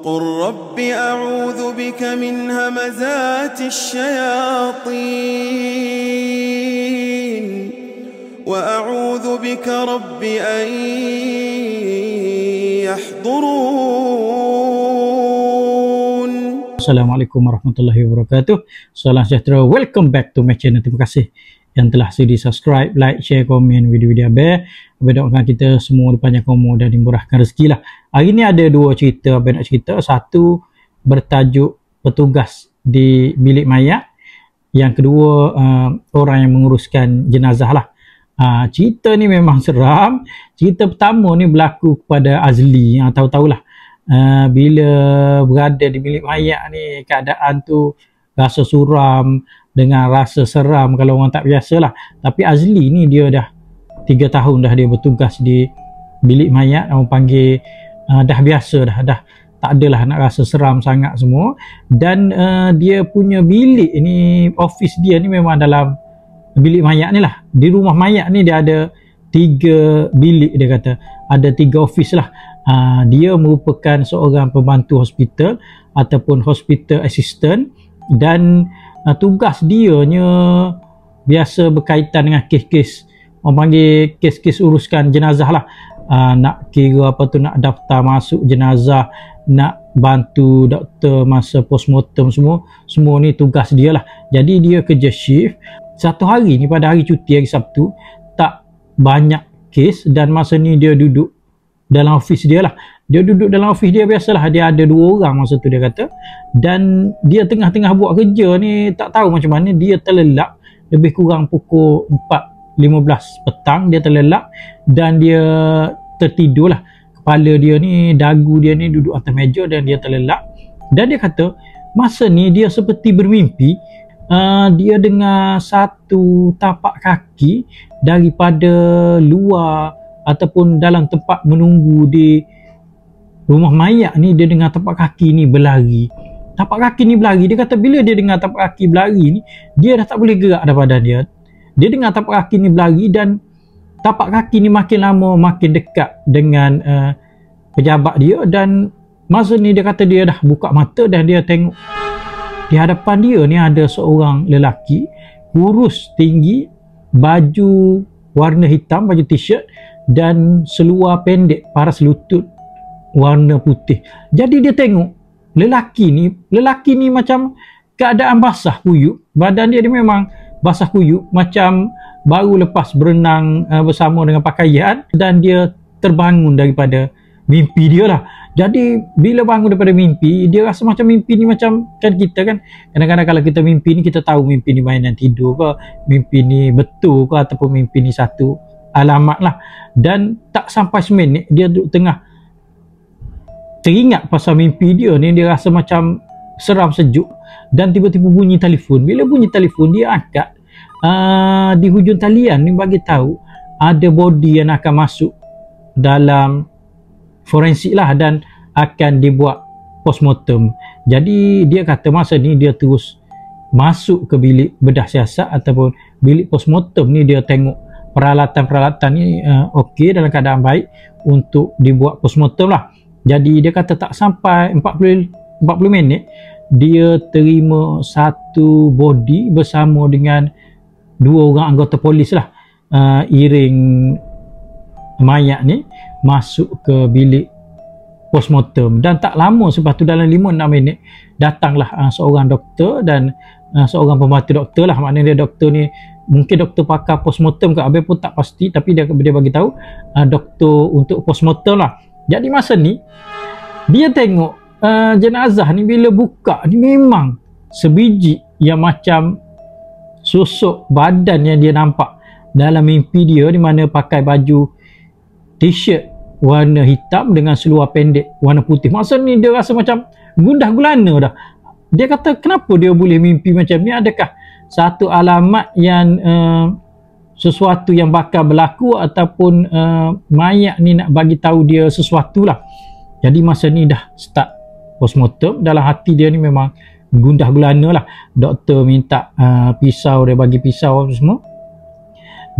وقل رب أعوذ بك من همزات الشياطين وأعوذ بك رب أن يحضرون. Assalamualaikum warahmatullahi wabarakatuh. Salam sejahtera. Welcome back to my channel. Terima kasih yang telah sudi subscribe, like, share, komen video-video Abang. Abang doakan kita semua dipanjangkan umur dan dimurahkan rezeki lah. Hari ni ada dua cerita Abang nak cerita. Satu bertajuk petugas di bilik mayat. Yang kedua orang yang menguruskan jenazah lah. Cerita ni memang seram. Cerita pertama ni berlaku kepada Azli. Tahu-tahulah bila berada di bilik mayat ni, keadaan tu rasa suram dengan rasa seram kalau orang tak biasa lah. Tapi Azli ni dia dah 3 tahun dah dia bertugas di bilik mayat. Orang panggil dah biasa dah tak adalah nak rasa seram sangat semua. Dan dia punya bilik ni, office dia ni memang dalam bilik mayat ni lah. Di rumah mayat ni dia ada 3 bilik, dia kata ada 3 office lah. Dia merupakan seorang pembantu hospital ataupun hospital assistant, dan tugas dia nya biasa berkaitan dengan kes-kes, orang panggil kes-kes uruskan jenazah lah. Nak kira apa tu, nak daftar masuk jenazah, nak bantu doktor masa postmortem, semua ni tugas dia lah. Jadi dia kerja shift. Satu hari ni pada hari cuti, hari Sabtu, tak banyak kes, dan masa ni dia duduk dalam office dia lah. Dia duduk dalam office dia biasalah. Dia ada 2 orang masa tu dia kata. Dan dia tengah-tengah buat kerja ni, tak tahu macam mana dia terlelap. Lebih kurang pukul 4.15 petang dia terlelap. Dan dia tertidur lah. Kepala dia ni, dagu dia ni duduk atas meja dan dia terlelap. Dan dia kata masa ni dia seperti bermimpi. Dia dengar satu tapak kaki daripada luar ataupun dalam tempat menunggu di rumah mayat ni. Dia dengar tapak kaki ni berlari. Tapak kaki ni berlari. Dia kata bila dia dengar tapak kaki berlari ni, dia dah tak boleh gerak dah badan dia. Dia dengar tapak kaki ni berlari, dan tapak kaki ni makin lama makin dekat dengan pejabat dia. Dan masa ni dia kata dia dah buka mata dan dia tengok di hadapan dia ni ada seorang lelaki kurus, tinggi, baju warna hitam, baju t-shirt, dan seluar pendek paras lutut warna putih. Jadi dia tengok lelaki ni macam keadaan basah kuyup. Badan dia memang basah kuyup, macam baru lepas berenang bersama dengan pakaian. Dan dia terbangun daripada mimpi dia lah. Jadi bila bangun daripada mimpi, dia rasa macam mimpi ni macam, kan kita kan kadang-kadang kalau kita mimpi ni, kita tahu mimpi ni mainan tidur ke, mimpi ni betul ke, ataupun mimpi ni satu alamat lah. Dan tak sampai seminit dia duduk tengah teringat pasal mimpi dia ni. Dia rasa macam seram, sejuk, dan tiba-tiba bunyi telefon. Bila bunyi telefon, dia angkat. Di hujung talian ni bagi tahu ada body yang akan masuk dalam forensik lah, dan akan dibuat postmortem. Jadi dia kata masa ni dia terus masuk ke bilik bedah siasat ataupun bilik postmortem ni. Dia tengok peralatan-peralatan ni okey, dalam keadaan baik untuk dibuat postmortem lah. Jadi dia kata tak sampai 40 minit dia terima satu body bersama dengan 2 orang anggota polis lah, iring mayat ni masuk ke bilik postmortem. Dan tak lama selepas tu, dalam 5-6 minit datanglah seorang doktor dan seorang pembantu doktor lah. Maknanya dia doktor ni mungkin doktor pakar postmortem ke, Abang pun tak pasti, tapi dia bagi tahu doktor untuk postmortem lah. Jadi masa ni dia tengok jenazah ni, bila buka ni memang sebiji yang macam sosok badan yang dia nampak dalam mimpi dia, di mana pakai baju t-shirt warna hitam dengan seluar pendek warna putih. Masa ni dia rasa macam gundah gulana dah. Dia kata kenapa dia boleh mimpi macam ni? Adakah satu alamat yang sesuatu yang bakal berlaku, ataupun mayat ni nak bagi tahu dia sesuatu lah. Jadi masa ni dah start postmortem. Dalam hati dia ni memang gundah gulana lah. Doktor minta pisau, dia bagi pisau semua.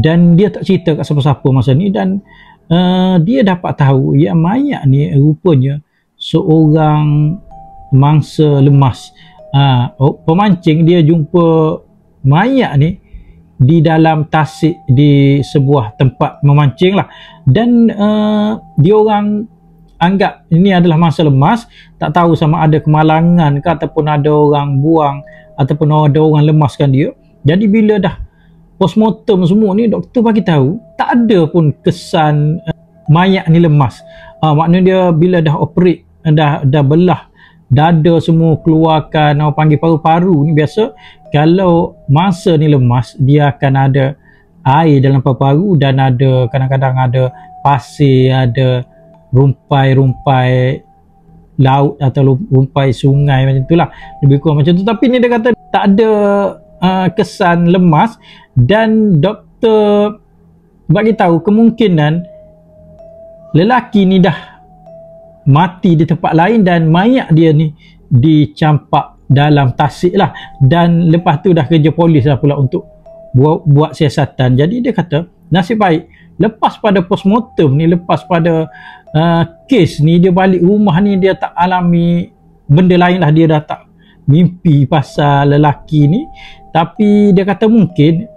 Dan dia tak cerita kat siapa-siapa masa ni. Dan dia dapat tahu yang mayat ni rupanya seorang mangsa lemas. Pemancing dia jumpa mayat ni di dalam tasik di sebuah tempat memancing lah, dan dia orang anggap ini adalah mangsa lemas, tak tahu sama ada kemalangan ke ataupun ada orang buang ataupun ada orang lemaskan dia. Jadi bila dah postmortem semua ni, doktor bagi tahu tak ada pun kesan mayat ni lemas. Maknanya dia bila dah operate, dah belah dada semua, keluarkan orang panggil paru-paru ni, biasa kalau mangsa ni lemas dia akan ada air dalam paru-paru dan ada kadang-kadang ada pasir, ada rumpai-rumpai laut atau rumpai sungai macam itulah, lebih kurang macam tu. Tapi ni dia kata tak ada kesan lemas, dan doktor bagi tahu kemungkinan lelaki ni dah mati di tempat lain dan mayat dia ni dicampak dalam tasik lah, dan lepas tu dah kerja polis lah pula untuk buat siasatan. Jadi dia kata nasib baik lepas pada postmortem ni, lepas pada kes ni, dia balik rumah ni dia tak alami benda lain lah, dia dah tak mimpi pasal lelaki ni. Tapi dia kata mungkin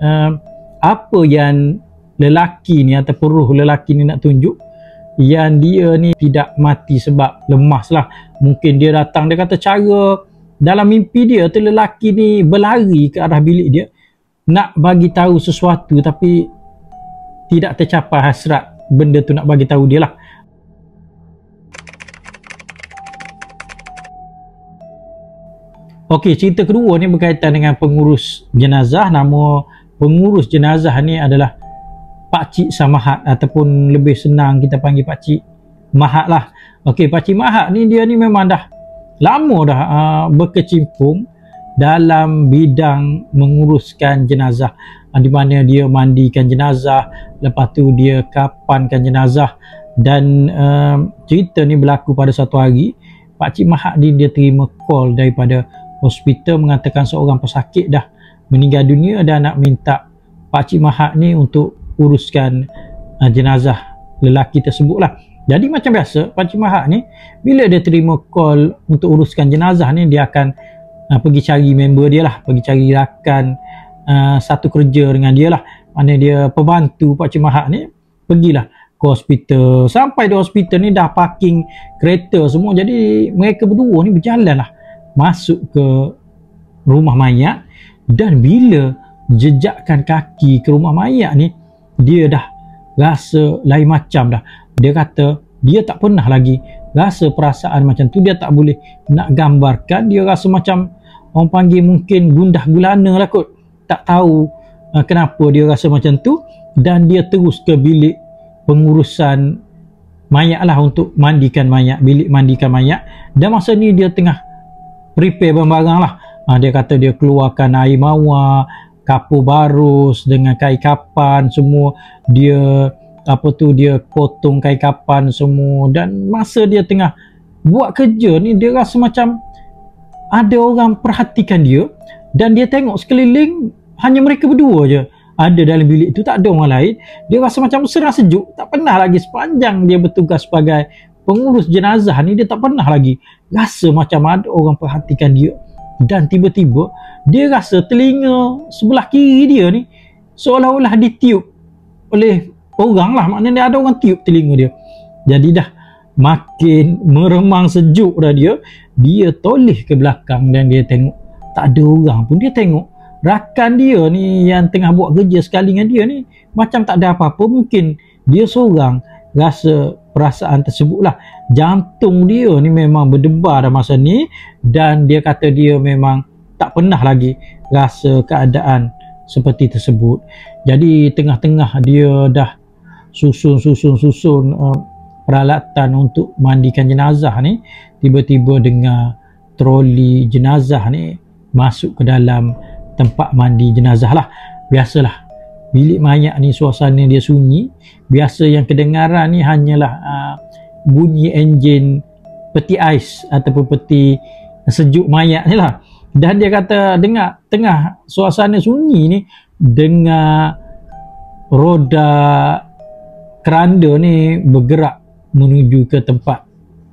apa yang lelaki ni ataupun roh lelaki ni nak tunjuk, yang dia ni tidak mati sebab lemas lah. Mungkin dia datang, dia kata cara dalam mimpi dia tu lelaki ni berlari ke arah bilik dia nak bagi tahu sesuatu, tapi tidak tercapai hasrat benda tu nak bagi tahu dia lah. Okey, cerita kedua ni berkaitan dengan pengurus jenazah. Nama pengurus jenazah ni adalah Pakcik Samahat, ataupun lebih senang kita panggil Pakcik Mahat lah. Okey, Pakcik Mahat ni dia ni memang dah lama dah berkecimpung dalam bidang menguruskan jenazah, di mana dia mandikan jenazah, lepas tu dia kapankan jenazah. Dan cerita ni berlaku pada satu hari Pakcik Mahat ni dia terima call daripada hospital mengatakan seorang pesakit dah meninggal dunia dan nak minta Pakcik Mahat ni untuk uruskan jenazah lelaki tersebut lah. Jadi macam biasa Pakcik Mahat ni bila dia terima call untuk uruskan jenazah ni, dia akan pergi cari member dia lah, pergi cari rakan satu kerja dengan dia lah. Mana dia pembantu Pakcik Mahat ni pergilah ke hospital. Sampai di hospital ni dah parking kereta semua, jadi mereka berdua ni berjalan lah masuk ke rumah mayat. Dan bila jejakkan kaki ke rumah mayat ni, dia dah rasa lain macam dah. Dia kata dia tak pernah lagi rasa perasaan macam tu, dia tak boleh nak gambarkan. Dia rasa macam orang panggil mungkin gundah gulana lah kot, tak tahu kenapa dia rasa macam tu. Dan dia terus ke bilik pengurusan mayat lah untuk mandikan mayat, bilik mandikan mayat. Dan masa ni dia tengah prepare barang-barang lah. Dia kata dia keluarkan air mawar, kapur barus dengan kain kapan semua, dia dia potong kain kapan semua. Dan masa dia tengah buat kerja ni, dia rasa macam ada orang perhatikan dia, dan dia tengok sekeliling hanya mereka berdua je ada dalam bilik tu, tak ada orang lain. Dia rasa macam serang sejuk, tak pernah lagi sepanjang dia bertugas sebagai pengurus jenazah ni, dia tak pernah lagi rasa macam ada orang perhatikan dia. Dan tiba-tiba dia rasa telinga sebelah kiri dia ni seolah-olah ditiup oleh orang lah, maknanya ada orang tiup telinga dia. Jadi dah makin meremang sejuk dah dia toleh ke belakang dan dia tengok tak ada orang pun. Dia tengok rakan dia ni yang tengah buat kerja sekali dengan dia ni macam tak ada apa-apa. Mungkin dia seorang rasa perasaan tersebut lah. Jantung dia ni memang berdebar dah masa ni, dan dia kata dia memang tak pernah lagi rasa keadaan seperti tersebut. Jadi tengah-tengah dia dah susun peralatan untuk mandikan jenazah ni, tiba-tiba dengar troli jenazah ni masuk ke dalam tempat mandi jenazah lah. Biasalah bilik mayat ni suasana dia sunyi. Biasa yang kedengaran ni hanyalah bunyi enjin peti ais ataupun peti sejuk mayat ni lah. Dan dia kata dengar tengah suasana sunyi ni, dengar roda keranda ni bergerak menuju ke tempat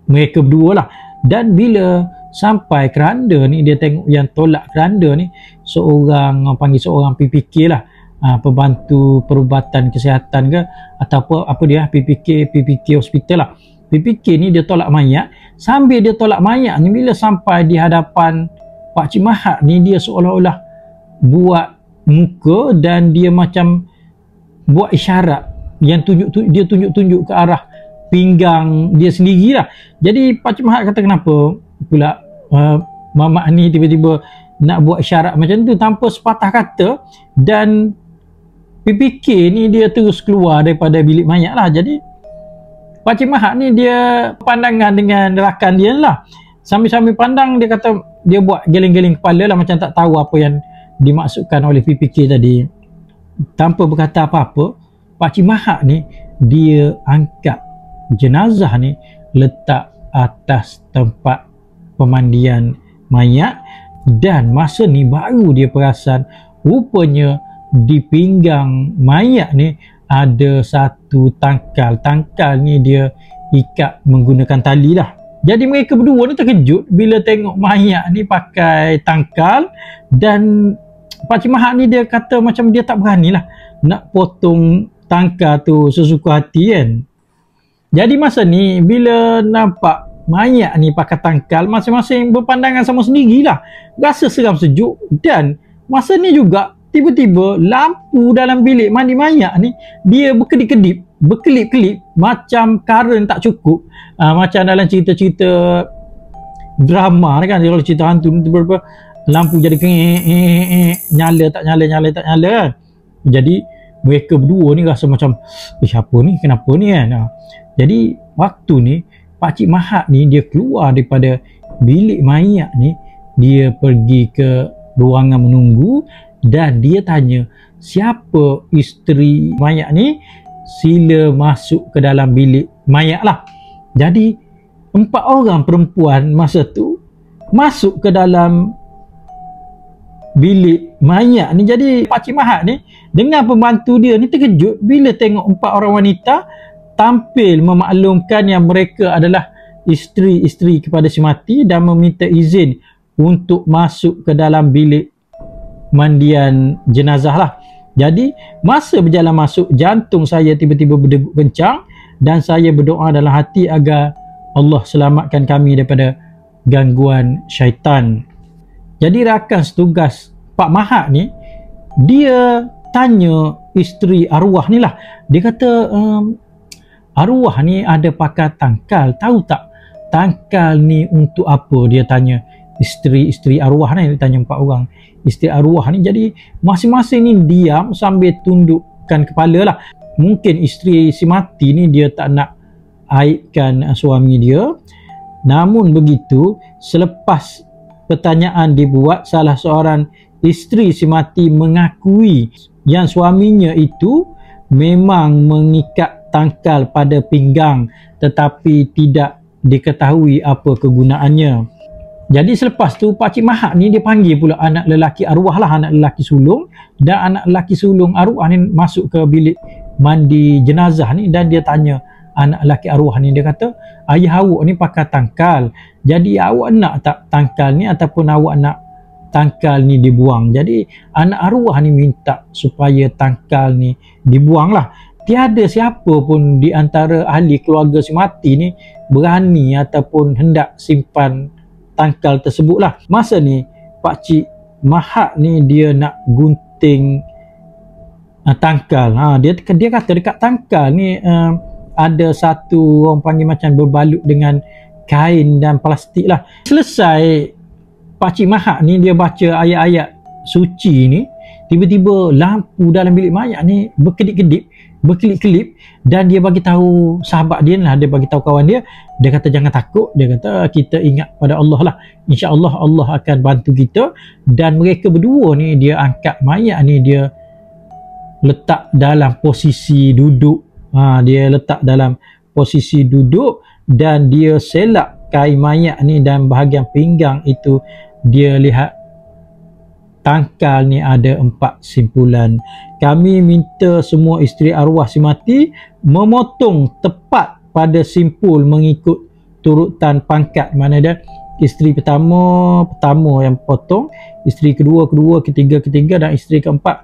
mereka berdua lah. Dan bila sampai keranda ni, dia tengok yang tolak keranda ni seorang, panggil seorang PPK lah, pembantu perubatan kesihatan ke atau apa dia, PPK hospital lah. PPK ni dia tolak mayat. Sambil dia tolak mayat ni, bila sampai di hadapan Pak Cik Mahat ni, dia seolah-olah buat muka dan dia macam buat isyarat yang dia tunjuk-tunjuk ke arah pinggang dia sendirilah. Jadi Pak Cik Mahat kata, kenapa pula mamak ni tiba-tiba nak buat isyarat macam tu tanpa sepatah kata. Dan PPK ni dia terus keluar daripada bilik mayat lah. Jadi Pak Cik Mahat ni dia pandangan dengan rakan dia lah. Sambil-sambil pandang, dia kata dia buat geleng-geleng kepala lah, macam tak tahu apa yang dimaksudkan oleh PPK tadi. Tanpa berkata apa-apa, Pak Cik Mahat ni dia angkat jenazah ni, letak atas tempat pemandian mayat. Dan masa ni baru dia perasan rupanya di pinggang mayat ni ada satu tangkal. Tangkal ni dia ikat menggunakan tali lah. Jadi mereka berdua ni terkejut bila tengok mayat ni pakai tangkal. Dan Pak Cik Mahat ni dia kata macam dia tak berani lah nak potong tangkal tu sesuka hati kan. Jadi masa ni bila nampak mayat ni pakai tangkal, masing-masing berpandangan sama sendirilah. Rasa seram sejuk. Dan masa ni juga tiba-tiba lampu dalam bilik mandi mayat ni dia berkedip-kedip, berkelip-kelip macam karen tak cukup. Macam dalam cerita-cerita drama kan, kalau cerita hantu ni tiba-tiba lampu jadi nyala tak nyala kan. Jadi mereka berdua ni rasa macam apa ni, kenapa ni kan. Jadi waktu ni Pak Cik Mahat ni dia keluar daripada bilik mayat ni, dia pergi ke ruangan menunggu dan dia tanya siapa isteri mayat ni, sila masuk ke dalam bilik mayat lah. Jadi 4 orang perempuan masa tu masuk ke dalam bilik mayat ni. Jadi Pak Cik Mahat ni dengan pembantu dia ni terkejut bila tengok 4 orang wanita tampil memaklumkan yang mereka adalah isteri-isteri kepada si mati dan meminta izin untuk masuk ke dalam bilik mandian jenazah lah. Jadi masa berjalan masuk, jantung saya tiba-tiba berdegup kencang dan saya berdoa dalam hati agar Allah selamatkan kami daripada gangguan syaitan. Jadi rakan setugas Pak Mahat ni dia tanya isteri arwah ni lah. Dia kata arwah ni ada pakai tangkal, tahu tak tangkal ni untuk apa? Dia tanya isteri arwah ni, dia tanya 4 orang isteri arwah ni. Jadi masing-masing ni diam sambil tundukkan kepala lah. Mungkin isteri si mati ni dia tak nak aibkan suami dia. Namun begitu, selepas pertanyaan dibuat, salah seorang isteri si mati mengakui yang suaminya itu memang mengikat tangkal pada pinggang tetapi tidak diketahui apa kegunaannya. Jadi selepas tu Pak Cik Mahat ni dia panggil pula anak lelaki arwah lah, anak lelaki sulung. Dan anak lelaki sulung arwah ni masuk ke bilik mandi jenazah ni dan dia tanya anak lelaki arwah ni, dia kata ayah awak ni pakai tangkal, jadi awak nak tak tangkal ni ataupun awak nak tangkal ni dibuang? Jadi anak arwah ni minta supaya tangkal ni dibuang lah. Tiada siapa pun di antara ahli keluarga si mati ni berani ataupun hendak simpan tangkal tersebut lah. Masa ni Pak Cik Mahat ni dia nak gunting tangkal. Dia kata dekat tangkal ni ada satu, orang panggil macam berbalut dengan kain dan plastik lah. Selesai Pak Cik Mahat ni dia baca ayat-ayat suci ni, tiba-tiba lampu dalam bilik mayat ni berkedip-kedip, berkelip-kelip. Dan dia bagi tahu sahabat dia lah, dia bagi tahu kawan dia. Dia kata jangan takut, dia kata kita ingat pada Allah lah, insya-Allah Allah akan bantu kita. Dan mereka berdua ni dia angkat mayat ni, dia letak dalam posisi duduk. Dia letak dalam posisi duduk dan dia selak kain mayat ni, dan bahagian pinggang itu dia lihat tangkal ni ada 4 simpulan. Kami minta semua isteri arwah si mati memotong tepat pada simpul mengikut turutan pangkat, mana dia isteri pertama yang potong, isteri kedua, ketiga, dan isteri keempat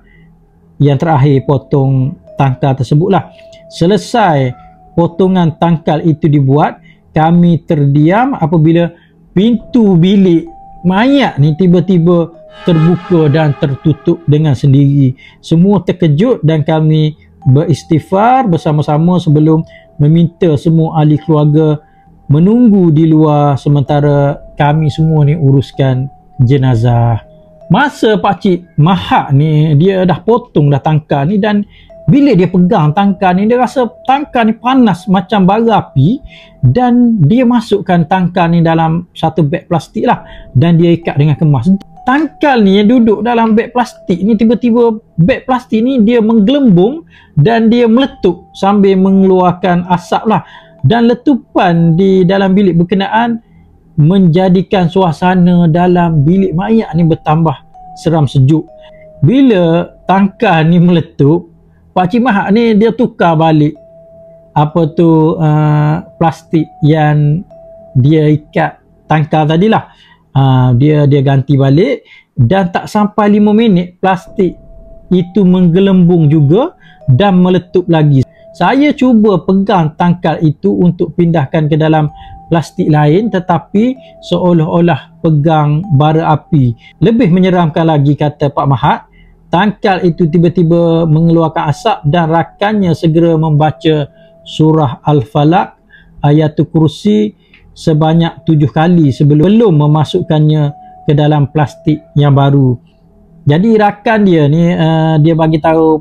yang terakhir potong tangkal tersebutlah. Selesai potongan tangkal itu dibuat, kami terdiam apabila pintu bilik mayat ni tiba-tiba terbuka dan tertutup dengan sendiri. Semua terkejut dan kami beristighfar bersama-sama sebelum meminta semua ahli keluarga menunggu di luar sementara kami semua ni uruskan jenazah. Masa Pakcik Mahak ni dia dah potong dah tangkal ni, dan bila dia pegang tangkal ni dia rasa tangkal ni panas macam bara api, dan dia masukkan tangkal ni dalam satu beg plastik lah, dan dia ikat dengan kemas. Tangkal ni yang duduk dalam beg plastik ni, tiba-tiba beg plastik ni dia menggelembung dan dia meletup sambil mengeluarkan asap lah, dan letupan di dalam bilik berkenaan menjadikan suasana dalam bilik mayat ni bertambah seram sejuk. Bila tangkal ni meletup, Pakcik Mahak ni dia tukar balik plastik yang dia ikat tangkal tadilah. Dia ganti balik, dan tak sampai 5 minit plastik itu menggelembung juga dan meletup lagi. Saya cuba pegang tangkal itu untuk pindahkan ke dalam plastik lain, tetapi seolah-olah pegang bara api. Lebih menyeramkan lagi, kata Pak Mahak, tangkal itu tiba-tiba mengeluarkan asap dan rakannya segera membaca surah Al-Falaq, Ayatul Kursi sebanyak 7 kali sebelum memasukkannya ke dalam plastik yang baru. Jadi rakan dia ni dia bagi tahu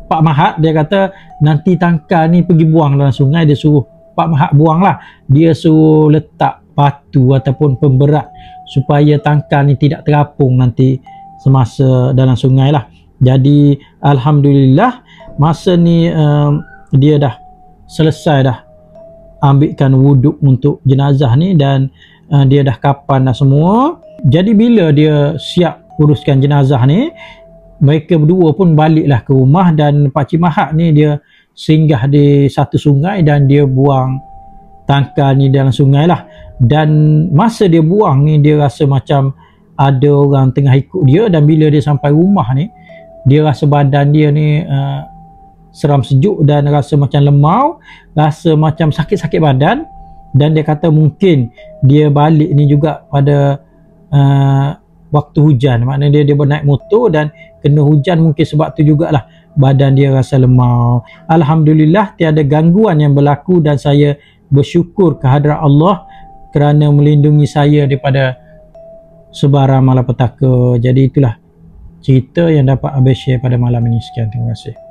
Pak Mahak, dia kata nanti tangkal ni pergi buang dalam sungai. Dia suruh Pak Mahak buang lah, dia suruh letak batu ataupun pemberat supaya tangkal ni tidak terapung nanti semasa dalam sungai lah. Jadi alhamdulillah masa ni dia dah selesai dah ambilkan wuduk untuk jenazah ni, dan dia dah kapan dah semua. Jadi bila dia siap uruskan jenazah ni, mereka berdua pun baliklah ke rumah, dan Pakcik Mahak ni dia singgah di satu sungai dan dia buang tangkal ni dalam sungai lah. Dan masa dia buang ni dia rasa macam ada orang tengah ikut dia, dan bila dia sampai rumah ni dia rasa badan dia ni seram sejuk dan rasa macam lemau, rasa macam sakit-sakit badan. Dan dia kata mungkin dia balik ni juga pada waktu hujan, maknanya dia bernaik motor dan kena hujan, mungkin sebab tu jugalah badan dia rasa lemau. Alhamdulillah tiada gangguan yang berlaku, dan saya bersyukur kehadrat Allah kerana melindungi saya daripada sebarang malapetaka. Jadi itulah cerita yang dapat Abang share pada malam ini. Sekian, terima kasih.